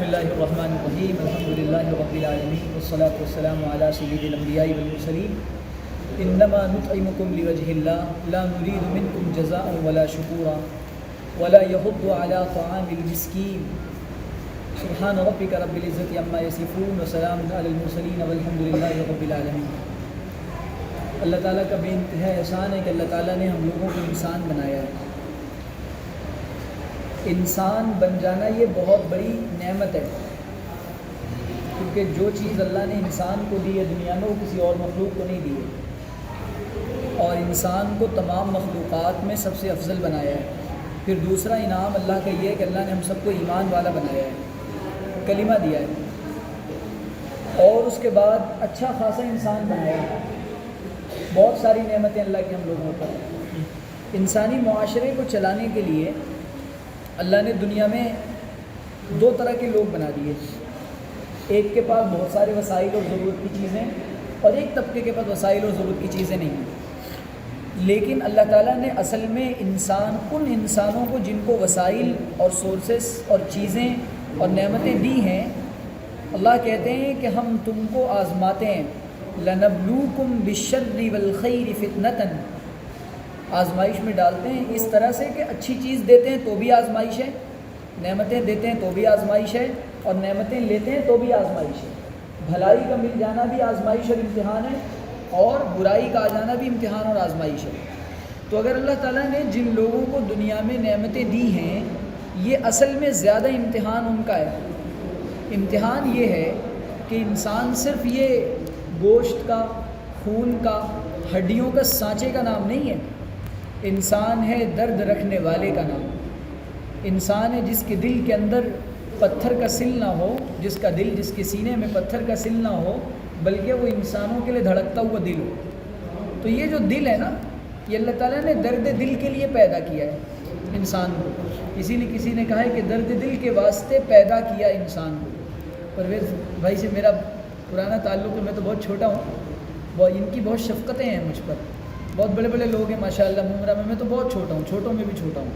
الله الرحمن الرحيم الحمد لله رب العالمين والصلاة والسلام على سيد الأنبياء والمرسلين إنما نطعمكم لوجه الله لا نريد منكم جزاء ولا شكورا ولا يحض على طعام المسكين سبحان ربك رب العزة عما يصفون وسلام على المرسلين والحمد لله رب العالمين۔ اللہ تعالیٰ کا بے انتہا احسان ہے کہ اللہ تعالیٰ نے ہم لوگوں کو انسان بنایا ہے۔ انسان بن جانا یہ بہت بڑی نعمت ہے، کیونکہ جو چیز اللہ نے انسان کو دی ہے دنیا میں وہ کسی اور مخلوق کو نہیں دی ہے، اور انسان کو تمام مخلوقات میں سب سے افضل بنایا ہے۔ پھر دوسرا انعام اللہ کا یہ ہے کہ اللہ نے ہم سب کو ایمان والا بنایا ہے، کلمہ دیا ہے، اور اس کے بعد اچھا خاصا انسان بنایا ہے۔ بہت ساری نعمتیں اللہ کی ہم لوگوں پر۔ انسانی معاشرے کو چلانے کے لیے اللہ نے دنیا میں دو طرح کے لوگ بنا دیے، ایک کے پاس بہت سارے وسائل اور ضرورت کی چیزیں، اور ایک طبقے کے پاس وسائل اور ضرورت کی چیزیں نہیں ہیں۔ لیکن اللہ تعالیٰ نے اصل میں ان انسانوں کو جن کو وسائل اور سورسز اور چیزیں اور نعمتیں دی ہیں، اللہ کہتے ہیں کہ ہم تم کو آزماتے ہیں، لَنَبْلُوكُمْ بِالشَّرِّ وَالْخَيْرِ فِتْنَةً، آزمائش میں ڈالتے ہیں اس طرح سے کہ اچھی چیز دیتے ہیں تو بھی آزمائش ہے، نعمتیں دیتے ہیں تو بھی آزمائش ہے، اور نعمتیں لیتے ہیں تو بھی آزمائش ہے۔ بھلائی کا مل جانا بھی آزمائش اور امتحان ہے، اور برائی کا آ جانا بھی امتحان اور آزمائش ہے۔ تو اگر اللہ تعالیٰ نے جن لوگوں کو دنیا میں نعمتیں دی ہیں، یہ اصل میں زیادہ امتحان ان کا ہے۔ امتحان یہ ہے کہ انسان صرف یہ گوشت کا، خون کا، ہڈیوں کا سانچے کا نام نہیں ہے، انسان ہے درد رکھنے والے کا نام۔ انسان ہے جس کے دل کے اندر پتھر کا سل نہ ہو، جس کے سینے میں پتھر کا سل نہ ہو، بلکہ وہ انسانوں کے لیے دھڑکتا ہوا دل ہو۔ تو یہ جو دل ہے نا، یہ اللہ تعالیٰ نے درد دل کے لیے پیدا کیا ہے انسان کو۔ اسی لیے کسی نے کہا ہے کہ درد دل کے واسطے پیدا کیا انسان کو۔ پرویز بھائی سے میرا پرانا تعلق ہے، میں تو بہت چھوٹا ہوں، ان کی بہت شفقتیں ہیں مجھ پر، بہت بڑے بڑے لوگ ہیں ماشاءاللہ عمرہ میں تو بہت چھوٹا ہوں، چھوٹوں میں بھی چھوٹا ہوں۔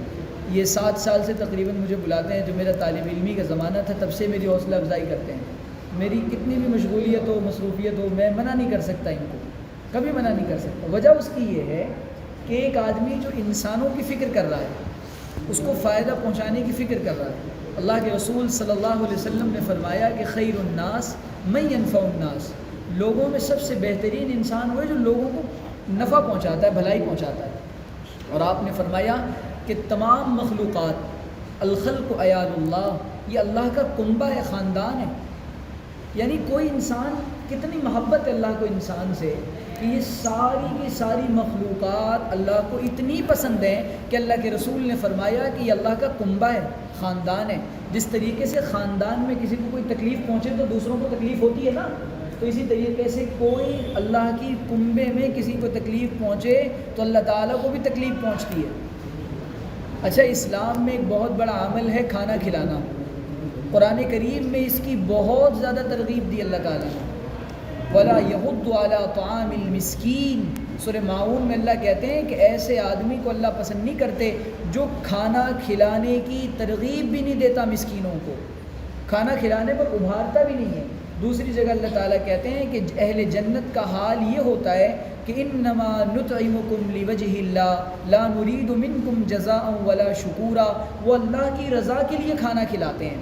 یہ 7 سال سے تقریباً مجھے بلاتے ہیں، جو میرا طالب علمی کا زمانہ تھا تب سے میری حوصلہ افزائی کرتے ہیں۔ میری کتنی بھی مشغولیت ہو، مصروفیت ہو، میں منع نہیں کر سکتا ان کو، کبھی منع نہیں کر سکتا۔ وجہ اس کی یہ ہے کہ ایک آدمی جو انسانوں کی فکر کر رہا ہے، اس کو فائدہ پہنچانے کی فکر کر رہا ہے۔ اللہ کے رسول صلی اللہ علیہ وسلم نے فرمایا کہ خیر الناس من ينفع الناس، لوگوں میں سب سے بہترین انسان وہ ہے جو لوگوں کو نفع پہنچاتا ہے، بھلائی پہنچاتا ہے۔ اور آپ نے فرمایا کہ تمام مخلوقات، الخلق عیال اللہ، یہ اللہ کا کنبہ ہے، خاندان ہے۔ یعنی کوئی انسان، کتنی محبت ہے اللہ کو انسان سے کہ یہ ساری کی ساری مخلوقات اللہ کو اتنی پسند ہیں کہ اللہ کے رسول نے فرمایا کہ یہ اللہ کا کنبہ ہے، خاندان ہے۔ جس طریقے سے خاندان میں کسی کو کوئی تکلیف پہنچے تو دوسروں کو تکلیف ہوتی ہے نا، تو اسی طریقے سے کوئی اللہ کی کنبے میں کسی کو تکلیف پہنچے تو اللہ تعالیٰ کو بھی تکلیف پہنچتی ہے۔ اچھا، اسلام میں ایک بہت بڑا عمل ہے کھانا کھلانا۔ قرآن کریم میں اس کی بہت زیادہ ترغیب دی اللہ تعالیٰ نے۔ وَلَا يَحُضُّ عَلَىٰ طَعَامِ الْمِسْكِينِ، سورہ ماعون میں اللہ کہتے ہیں کہ ایسے آدمی کو اللہ پسند نہیں کرتے جو کھانا کھلانے کی ترغیب بھی نہیں دیتا، مسکینوں کو کھانا کھلانے پر ابھارتا بھی نہیں ہے۔ دوسری جگہ اللہ تعالیٰ کہتے ہیں کہ اہل جنت کا حال یہ ہوتا ہے کہ انما نطعمکم لوجہ اللہ لا نرید منکم جزاء ولا شکورا، وہ اللہ کی رضا کے لیے کھانا کھلاتے ہیں۔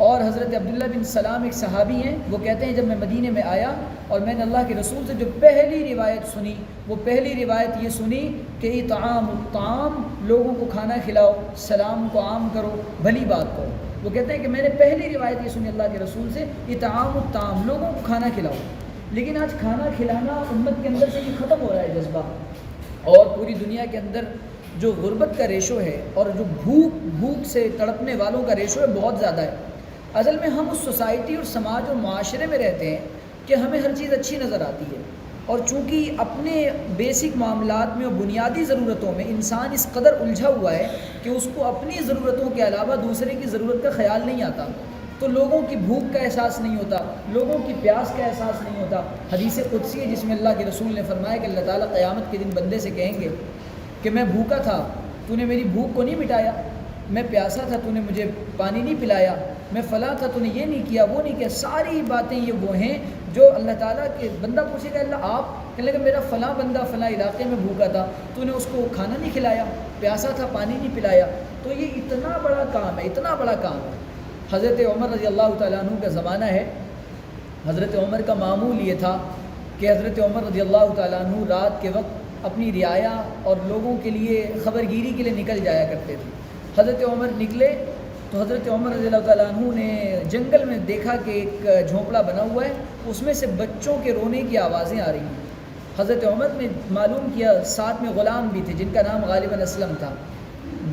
اور حضرت عبداللہ بن سلام ایک صحابی ہیں، وہ کہتے ہیں جب میں مدینے میں آیا اور میں نے اللہ کے رسول سے جو پہلی روایت سنی، وہ پہلی روایت یہ سنی کہ اطعام الطعام، لوگوں کو کھانا کھلاؤ، سلام کو عام کرو، بھلی بات کرو۔ وہ کہتے ہیں کہ میں نے پہلی روایت یہ سنی اللہ کے رسول سے، اطعام الطعام، لوگوں کو کھانا کھلاؤ۔ لیکن آج کھانا کھلانا امت کے اندر سے یہ ختم ہو رہا ہے جذبہ، اور پوری دنیا کے اندر جو غربت کا ریشو ہے اور جو بھوک سے تڑپنے والوں کا ریشو ہے بہت زیادہ ہے۔ اصل میں ہم اس سوسائٹی اور سماج اور معاشرے میں رہتے ہیں کہ ہمیں ہر چیز اچھی نظر آتی ہے، اور چونکہ اپنے بیسک معاملات میں اور بنیادی ضرورتوں میں انسان اس قدر الجھا ہوا ہے کہ اس کو اپنی ضرورتوں کے علاوہ دوسرے کی ضرورت کا خیال نہیں آتا، تو لوگوں کی بھوک کا احساس نہیں ہوتا، لوگوں کی پیاس کا احساس نہیں ہوتا۔ حدیث قدسی ہے جس میں اللہ کے رسول نے فرمایا کہ اللہ تعالیٰ قیامت کے دن بندے سے کہیں گے کہ میں بھوکا تھا، تو نے میری بھوک کو نہیں مٹایا، میں پیاسا تھا تو نے مجھے پانی نہیں پلایا، میں فلاں تھا تو نے یہ نہیں کیا وہ نہیں کیا. ساری باتیں یہ وہ ہیں جو اللہ تعالیٰ کے بندہ پوچھے گا اللہ آپ، کہنے لگا میرا فلاں بندہ فلاں علاقے میں بھوکا تھا تو نے اس کو کھانا نہیں کھلایا، پیاسا تھا پانی نہیں پلایا. تو یہ اتنا بڑا کام ہے، اتنا بڑا کام ہے. حضرت عمر رضی اللہ تعالیٰ عنہ کا زمانہ ہے. حضرت عمر کا معمول یہ تھا کہ حضرت عمر رضی اللہ تعالیٰ عنہ رات کے وقت اپنی رعایا اور لوگوں کے لیے خبرگیری کے لیے نکل جایا کرتے تھے. حضرت عمر نکلے تو حضرت عمر رضی اللہ تعالیٰ عنہ نے جنگل میں دیکھا کہ ایک جھونپڑا بنا ہوا ہے، اس میں سے بچوں کے رونے کی آوازیں آ رہی ہیں. حضرت عمر نے معلوم کیا، ساتھ میں غلام بھی تھے جن کا نام غالباً اسلم تھا.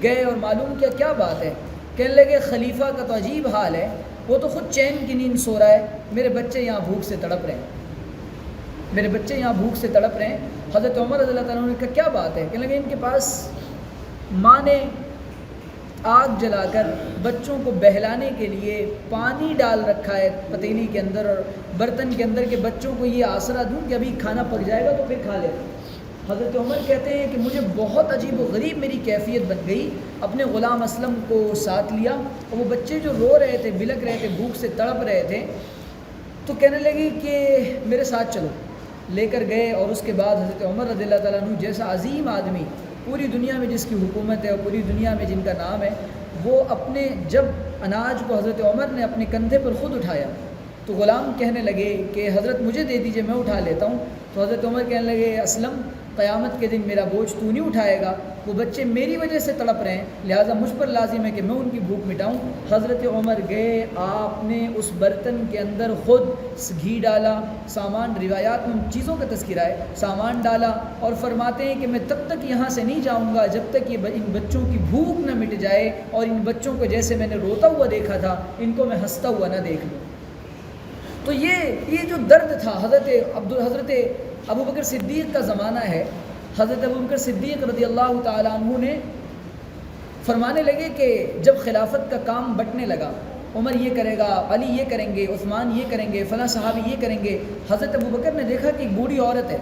گئے اور معلوم کیا کیا بات ہے. کہنے لگے خلیفہ کا تو عجیب حال ہے، وہ تو خود چین کی نیند سو رہا ہے، میرے بچے یہاں بھوک سے تڑپ رہے ہیں، میرے بچے یہاں بھوک سے تڑپ رہے ہیں. حضرت عمر رضی اللہ تعالیٰ عنہ نے کہا کیا بات ہے. کہنے لگے ان کے پاس ماں نے آگ جلا کر بچوں کو بہلانے کے لیے پانی ڈال رکھا ہے پتیلی کے اندر اور برتن کے اندر کہ بچوں کو یہ آسرا دوں کہ ابھی کھانا پک جائے گا تو پھر کھا لینا. حضرت عمر کہتے ہیں کہ مجھے بہت عجیب و غریب میری کیفیت بن گئی. اپنے غلام اسلم کو ساتھ لیا اور وہ بچے جو رو رہے تھے، بلک رہے تھے، بھوک سے تڑپ رہے تھے، تو کہنے لگی کہ میرے ساتھ چلو. لے کر گئے اور اس کے بعد حضرت عمر رضی اللہ تعالیٰ عنہ جیسا عظیم آدمی، پوری دنیا میں جس کی حکومت ہے اور پوری دنیا میں جن کا نام ہے، وہ اپنے جب اناج کو حضرت عمر نے اپنے کندھے پر خود اٹھایا تو غلام کہنے لگے کہ حضرت مجھے دے دیجئے میں اٹھا لیتا ہوں. تو حضرت عمر کہنے لگے اسلم قیامت کے دن میرا بوجھ تو نہیں اٹھائے گا، وہ بچے میری وجہ سے تڑپ رہے ہیں، لہٰذا مجھ پر لازم ہے کہ میں ان کی بھوک مٹاؤں. حضرت عمر گئے، آپ نے اس برتن کے اندر خود گھی ڈالا، سامان، روایات میں ان چیزوں کا تذکرہ ہے، سامان ڈالا اور فرماتے ہیں کہ میں تب تک یہاں سے نہیں جاؤں گا جب تک یہ ان بچوں کی بھوک نہ مٹ جائے اور ان بچوں کو جیسے میں نے روتا ہوا دیکھا تھا ان کو میں ہنستا ہوا نہ دیکھ لوں. تو یہ جو درد تھا حضرت ابو بکر صدیق کا زمانہ ہے. حضرت ابو بکر صدیق رضی اللہ تعالیٰ عنہ نے فرمانے لگے کہ جب خلافت کا کام بٹنے لگا، عمر یہ کرے گا، علی یہ کریں گے، عثمان یہ کریں گے، فلاں صحابی یہ کریں گے. حضرت ابو بکر نے دیکھا کہ ایک بوڑھی عورت ہے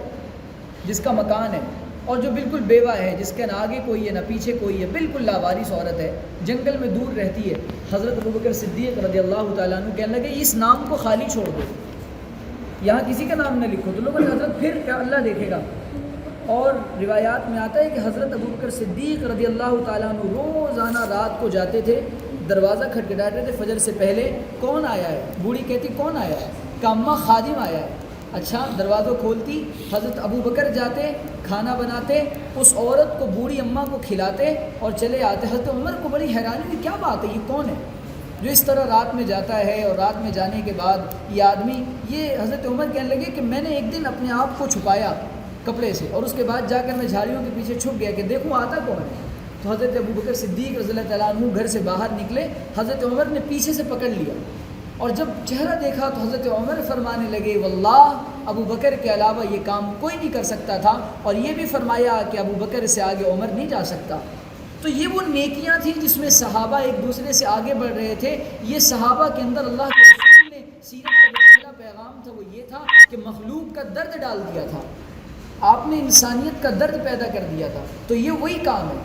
جس کا مکان ہے اور جو بالکل بیوہ ہے، جس کے نہ آگے کوئی ہے نہ پیچھے کوئی ہے، بالکل لاوارث عورت ہے، جنگل میں دور رہتی ہے. حضرت ابو بکر صدیق رضی اللہ تعالیٰ عنہ کہنے لگے اس نام کو خالی چھوڑ دو، یہاں کسی کا نام نہ لکھو. تو لوگوں نے حضرت پھر کیا اللہ دیکھے گا. اور روایات میں آتا ہے کہ حضرت ابو بکر صدیق رضی اللہ تعالیٰ عنہ روزانہ رات کو جاتے تھے، دروازہ کھٹکھٹاتے تھے فجر سے پہلے، کون آیا ہے؟ بوڑھی کہتی کون آیا ہے؟ کہ اماں خادم آیا ہے. اچھا، دروازہ کھولتی، حضرت ابو بکر جاتے، کھانا بناتے، اس عورت کو، بوڑھی اماں کو کھلاتے اور چلے آتے. حضرت عمر کو بڑی حیرانی ہوئی، کیا بات ہے، یہ کون ہے جو اس طرح رات میں جاتا ہے؟ اور رات میں جانے کے بعد یہ آدمی، یہ حضرت عمر کہنے لگے کہ میں نے ایک دن اپنے آپ کو چھپایا کپڑے سے اور اس کے بعد جا کر میں جھاڑیوں کے پیچھے چھپ گیا کہ دیکھوں آتا کون ہے. تو حضرت ابو بکر صدیق رضی اللہ تعالیٰ عنہ گھر سے باہر نکلے، حضرت عمر نے پیچھے سے پکڑ لیا اور جب چہرہ دیکھا تو حضرت عمر فرمانے لگے واللہ ابو بکر کے علاوہ یہ کام کوئی نہیں کر سکتا تھا، اور یہ بھی فرمایا کہ ابو بکر سے آگے عمر نہیں جا سکتا. تو یہ وہ نیکیاں تھیں جس میں صحابہ ایک دوسرے سے آگے بڑھ رہے تھے. یہ صحابہ کے اندر اللہ کے رسول نے سیرت کا جو پہلا پیغام تھا وہ یہ تھا کہ مخلوق کا درد ڈال دیا تھا، آپ نے انسانیت کا درد پیدا کر دیا تھا. تو یہ وہی کام ہے.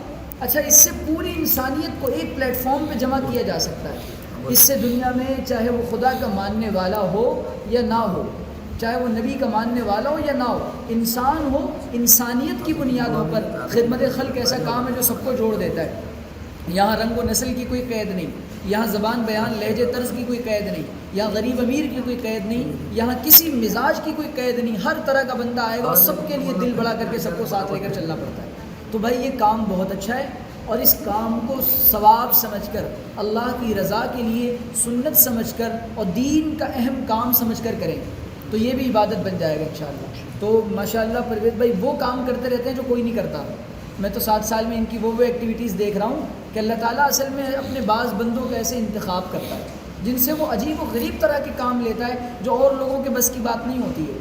اچھا، اس سے پوری انسانیت کو ایک پلیٹ فارم پہ جمع کیا جا سکتا ہے. اس سے دنیا میں چاہے وہ خدا کا ماننے والا ہو یا نہ ہو، چاہے وہ نبی کا ماننے والا ہو یا نہ ہو، انسان ہو، انسانیت کی بنیادوں پر خدمت خلق ایسا کام ہے جو سب کو جوڑ دیتا ہے. یہاں رنگ و نسل کی کوئی قید نہیں، یہاں زبان، بیان، لہجے، طرز کی کوئی قید نہیں، یہاں غریب امیر کی کوئی قید نہیں، یہاں کسی مزاج کی کوئی قید نہیں. ہر طرح کا بندہ آئے گا اور سب کے لیے دل بڑا کر کے سب کو ساتھ لے کر چلنا پڑتا ہے. تو بھائی یہ کام بہت اچھا ہے اور اس کام کو ثواب سمجھ کر، اللہ کی رضا کے لیے سنت سمجھ کر اور دین کا اہم کام سمجھ کر کریں تو یہ بھی عبادت بن جائے گا انشاءاللہ. تو ماشاءاللہ پرویز بھائی وہ کام کرتے رہتے ہیں جو کوئی نہیں کرتا. میں تو 7 سال میں ان کی وہ ایکٹیویٹیز دیکھ رہا ہوں کہ اللہ تعالیٰ اصل میں اپنے بعض بندوں کا ایسے انتخاب کرتا ہے جن سے وہ عجیب و غریب طرح کے کام لیتا ہے جو اور لوگوں کے بس کی بات نہیں ہوتی ہے.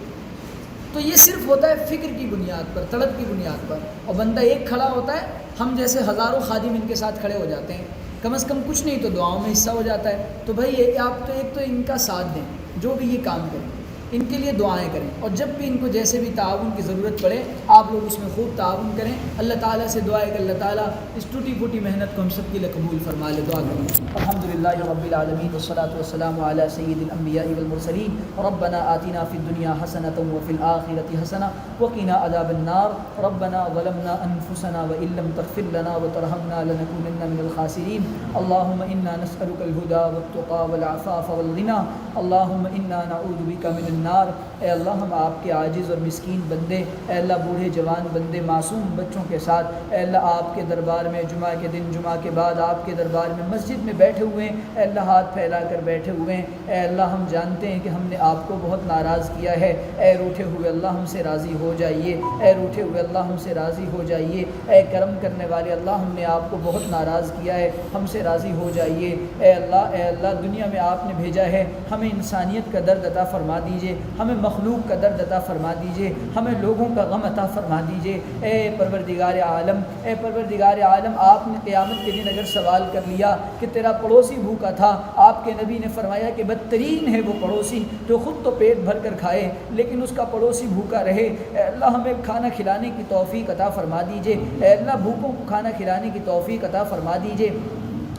تو یہ صرف ہوتا ہے فکر کی بنیاد پر، طلب کی بنیاد پر، اور بندہ ایک کھڑا ہوتا ہے، ہم جیسے ہزاروں خادم ان کے ساتھ کھڑے ہو جاتے ہیں، کم از کم کچھ نہیں تو دعاؤں میں حصہ ہو جاتا ہے. تو بھائی آپ تو ایک تو ان کا ساتھ دیں جو بھی یہ کام کریں. ان کے لیے دعائیں کریں، اور جب بھی ان کو جیسے بھی تعاون کی ضرورت پڑے آپ لوگ اس میں خوب تعاون کریں۔ اللہ تعالیٰ سے دعا ہے کہ اللہ تعالیٰ اس ٹوٹی پھوٹی محنت کو ہم سب کے لیے قبول فرما لے۔ دعا کریں۔ الحمدللہ رب العالمین والصلاة والسلام علی سید الانبیاء والمرسلین، ربنا آتنا فی الدنیا حسنۃ وفی الآخرۃ حسنۃ وقنا عذاب النار، ربنا ظلمنا انفسنا وان لم تغفر لنا وترحمنا لنکونن من الخاسرین، اللهم انا نسألک الہدی والتقی والعفاف والغنی، اللهم انا نعوذ بک من النار۔ اے اللہ ہم آپ کے عاجز اور مسکین بندے، اے اللہ بوڑھے جوان بندے معصوم بچوں کے ساتھ، اے اللہ آپ کے دربار میں جمعہ کے دن جمعہ کے بعد آپ کے دربار میں مسجد میں بیٹھے ہوئے ہیں، اے اللہ ہاتھ پھیلا کر بیٹھے ہوئے ہیں۔ اے اللہ ہم جانتے ہیں کہ ہم نے آپ کو بہت ناراض کیا ہے، اے روٹھے ہوئے اللہ ہم سے راضی ہو جائیے، اے روٹھے ہوئے اللہ ہم سے راضی ہو جائیے، اے کرم کرنے والے اللہ ہم نے آپ کو بہت ناراض کیا ہے، ہم سے راضی ہو جائیے۔ اے اللہ دنیا میں آپ نے بھیجا ہے، ہمیں انسانیت کا درد عطا فرما دیجیے، ہمیں مخلوق کا درد عطا فرما دیجیے، ہمیں لوگوں کا غم عطا فرما دیجیے۔ اے پروردگار عالم، اے پروردگار عالم، آپ نے قیامت کے دن اگر سوال کر لیا کہ تیرا پڑوسی بھوکا تھا، آپ کے نبی نے فرمایا کہ بدترین ہے وہ پڑوسی جو خود تو پیٹ بھر کر کھائے لیکن اس کا پڑوسی بھوکا رہے۔ اے اللہ ہمیں کھانا کھلانے کی توفیق عطا فرما دیجیے، اے اللہ بھوکوں کو کھانا کھلانے کی توفیق عطا فرما دیجیے۔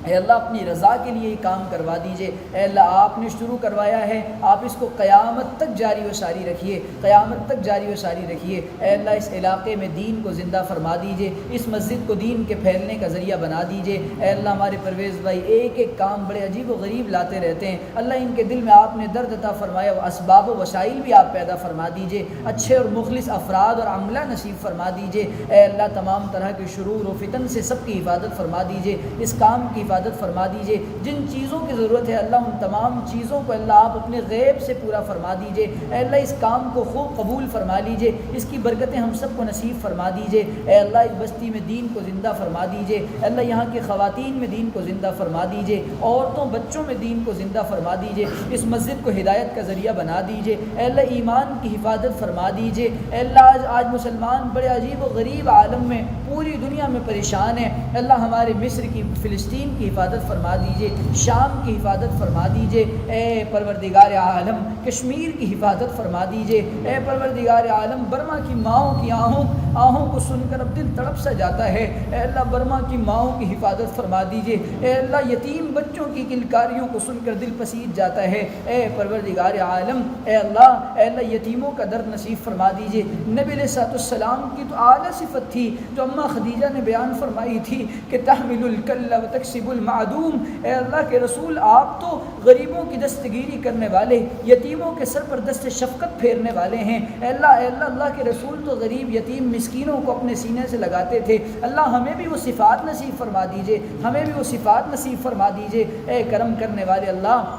اے اللہ اپنی رضا کے لیے یہ کام کروا دیجیے۔ اے اللہ آپ نے شروع کروایا ہے، آپ اس کو قیامت تک جاری و ساری رکھیے، قیامت تک جاری و ساری رکھیے۔ اے اللہ اس علاقے میں دین کو زندہ فرما دیجیے، اس مسجد کو دین کے پھیلنے کا ذریعہ بنا دیجیے۔ اے اللہ ہمارے پرویز بھائی ایک ایک کام بڑے عجیب و غریب لاتے رہتے ہیں، اللہ ان کے دل میں آپ نے درد عطا فرمایا، اسباب و وسائل بھی آپ پیدا فرما دیجیے، اچھے اور مخلص افراد اور عملہ نصیب فرما دیجیے۔ اے اللہ تمام طرح کے شرور و فتن سے سب کی حفاظت فرما دیجیے، اس کام کی حفاظت فرما دیجیے۔ جن چیزوں کی ضرورت ہے اللہ ان تمام چیزوں کو اللہ آپ اپنے غیب سے پورا فرما دیجیے۔ اے اللہ اس کام کو خوب قبول فرما لیجیے، اس کی برکتیں ہم سب کو نصیب فرما دیجیے۔ اے اللہ اس بستی میں دین کو زندہ فرما دیجیے، اے اللہ یہاں کی خواتین میں دین کو زندہ فرما دیجیے، عورتوں بچوں میں دین کو زندہ فرما دیجیے، اس مسجد کو ہدایت کا ذریعہ بنا دیجیے۔ اے اللہ ایمان کی حفاظت فرما دیجیے۔ اے اللہ آج مسلمان بڑے عجیب و غریب عالم میں پوری دنیا میں پریشان ہیں، اللہ ہمارے مصر کی فلسطین کی حفاظت فرما دیجیے، شام کی حفاظت فرما دیجیے۔ اے پروردگار عالم کشمیر کی حفاظت فرما دیجیے۔ اے پروردگار عالم برما کی ماؤں کی آہوں کو سن کر اب دل تڑپ سا جاتا ہے، اے اللہ برما کی ماؤں کی حفاظت فرما دیجیے۔ اے اللہ یتیم بچوں کی کلکاریوں کو سن کر دل پسیج جاتا ہے، اے پروردگار عالم اے اللہ یتیموں کا درد نصیب فرما دیجیے۔ نبی علیہ السلام کی تو اعلیٰ صفت تھی جو اماں خدیجہ نے بیان فرمائی تھی کہ تحمل الکل و تکسب المعدوم۔ اے اللہ کے رسول آپ تو غریبوں کی دستگیری کرنے والے، یتیموں کے سر پر دست شفقت پھیرنے والے ہیں۔ اے اللہ کے رسول تو غریب یتیم مسکینوں کو اپنے سینے سے لگاتے تھے۔ اللہ ہمیں بھی وہ صفات نصیب فرما دیجیے، ہمیں بھی وہ صفات نصیب فرما دیجیے۔ اے کرم کرنے والے اللہ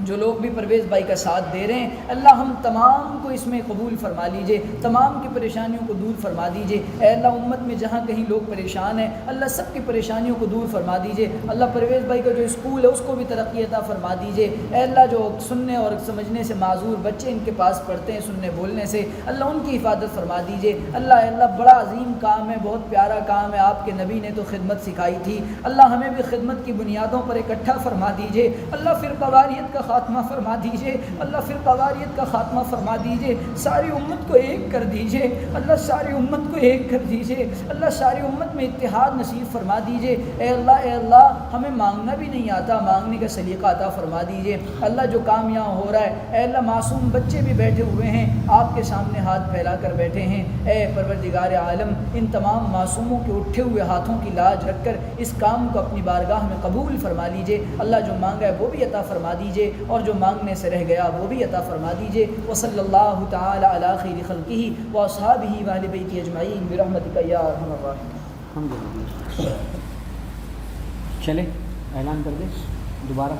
جو لوگ بھی پرویز بھائی کا ساتھ دے رہے ہیں اللہ ہم تمام کو اس میں قبول فرما لیجئے، تمام کی پریشانیوں کو دور فرما دیجئے۔ اے اللہ امت میں جہاں کہیں لوگ پریشان ہیں اللہ سب کی پریشانیوں کو دور فرما دیجئے۔ اللہ پرویز بھائی کا جو اسکول ہے اس کو بھی ترقی عطا فرما دیجئے۔ اے اللہ جو سننے اور سمجھنے سے معذور بچے ان کے پاس پڑھتے ہیں سننے بولنے سے اللہ ان کی حفاظت فرما دیجئے۔ اللہ بڑا عظیم کام ہے، بہت پیارا کام ہے، آپ کے نبی نے تو خدمت سکھائی تھی، اللہ ہمیں بھی خدمت کی بنیادوں پر اکٹھا فرما دیجئے۔ اللہ فرقہ واریت کا خاتمہ فرما دیجئے، اللہ فرقہ واریت کا خاتمہ فرما دیجئے، ساری امت کو ایک کر دیجئے، اللہ ساری امت کو ایک کر دیجئے، اللہ ساری امت میں اتحاد نصیب فرما دیجئے۔ اے اللہ ہمیں مانگنا بھی نہیں آتا، مانگنے کا سلیقہ عطا فرما دیجئے۔ اللہ جو کام یہاں ہو رہا ہے اے اللہ معصوم بچے بھی بیٹھے ہوئے ہیں آپ کے سامنے ہاتھ پھیلا کر بیٹھے ہیں، اے پروردگار عالم ان تمام معصوموں کے اٹھے ہوئے ہاتھوں کی لاج رکھ کر اس کام کو اپنی بارگاہ میں قبول فرما لیجئے۔ اللہ جو مانگا ہے وہ بھی عطا فرما دیجئے اور جو مانگنے سے رہ گیا وہ بھی عطا فرما دیجئے۔ وصلی اللہ تعالی علی خیر خلقہ واصحابہ واہل بیتہ اجمعین برحمتک یا ارحم الراحمین۔ چلے اعلان کر دیں دوبارہ۔